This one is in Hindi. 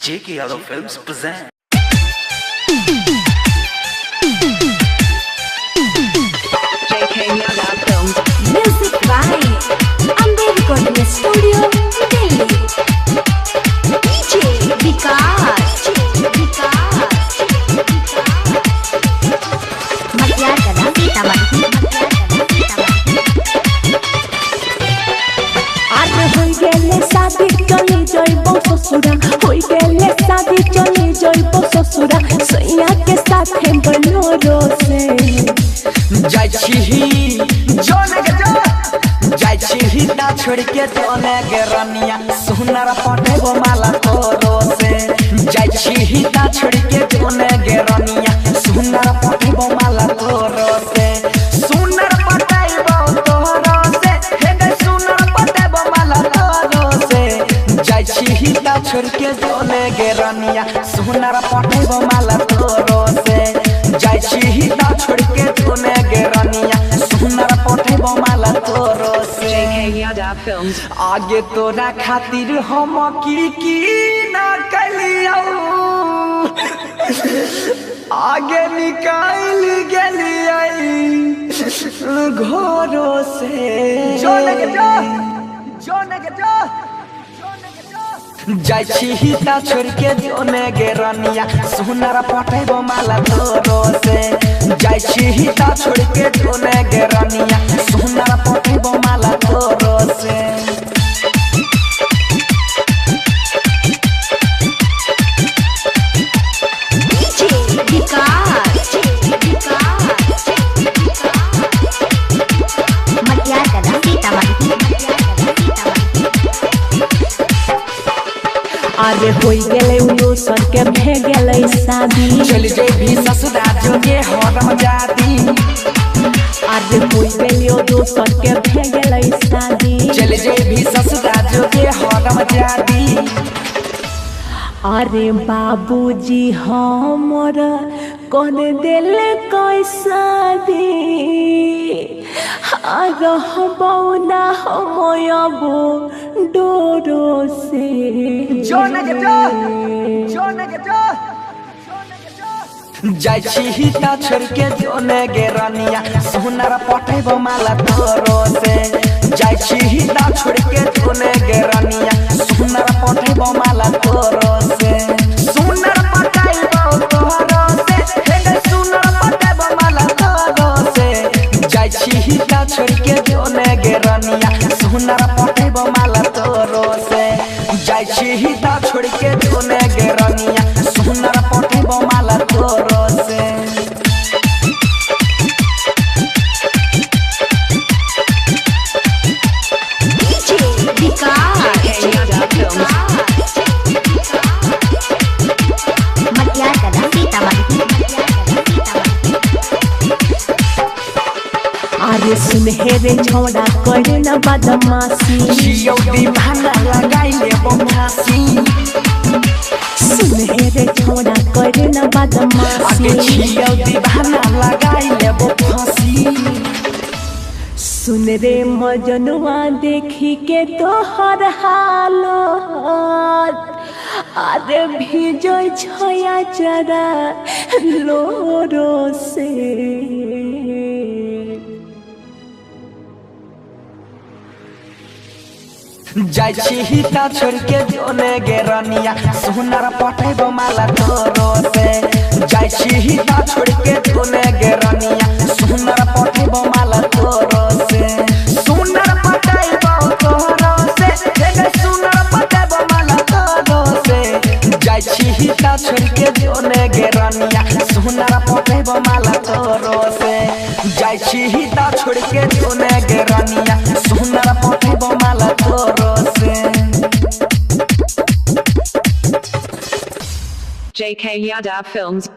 J.K. Yadav Films present. J.K. Yadav Films. Music by Amber Recording Studio, Delhi. DJ Vikas. Matyar Kada Sitamarhi. शादी चली जइबो ससुरा होई गेले शादी चली जइबो ससुरा सैया के साथे बनोरो से जाय छी जोने के जो जाय छी ता छोड़ के जोने के रनिया सुनर पटेबो माला तोरो से जाय छी ता छोड़ के जोने के रनिया सुनर पटेबो माला तोरो से सुनर पटेबो तोरो से हे सुनर पटेबो माला तोरो से जाय छी ता छोड़ के जोने के रनिया सुनर पटेबो माला तोरो से जाय छी ता छोड़ के जोने के रनिया सुनर पटेबो माला तोरो से J.K. Yadav Films. आगे तोरा खातिर हम की ना कलियो आगे निकाल गेलियै घरों से जोने के जो जाय छी ता छोड़ के जोने गे रनिया सुनर पटेबो माला तोरो से जाय छी ता छोड़ के जोने गे रनिया सुनर पटेबो माला तोरो से DJ Vikas. Matyar Kada Sitamarhi. अरे होई गेले उनो सर के भे गेले शादी चल जे भी ससुरा जोगे हरम जाती अरे होई गेले उनो सर के भे गेले शादी चल जे भी ससुरा जोगे हरम जाती अरे बाबूजी हमर कौन दिल कैसा दे रहबौ ना हम अबो डोरो से जोने के जो जाय छी ता छोड़ के जोने गे रनिया सुनर पटेबो माला तोरो से जाय छी ता छोड़ के जोने गे रनिया सुनर पटेबो माला तोरो से सुनर पटेबो तोरो से हे सुनर पटेबो माला तोरो से जाय छी ता छोड़ के जोने गे रनिया सुनर पटेबो माला तोरो से जाय छी ता छोड़ के जोने गे रनिया सुनर पटेबो माला तोरो से DJ Vikas. J.K. Yadav Films. Matyar Kada Sitamarhi. अरे सुनहेरे झोड़ा करे न बदमाशी जियो दीवाना लगाई ले फांसी सुनहेरे झोड़ा करे न बदमाशी आगे जियो दीवाना लगाई ले फांसी सुन रे मजनुआ देखी के तोहर हालत अरे भीजो छया जरा लोरो से जाय छी ता छोड़ के जोने गे रनिया सुनर पटेबो माला तोरो से जाय छी ता छोड़ के जोने गे रनिया सुनर पटेबो माला तोरो से सुनर पटेबो तोरो से हे सुनर पटेबो माला तोरो से जाय छी ता छोड़ के जोने गे रनिया सुनर पटेबो माला तोरो से जाय छी ता छोड़ के जोने गे रनिया सुनर पटेबो माला तोरो से J.K. Yadav Films.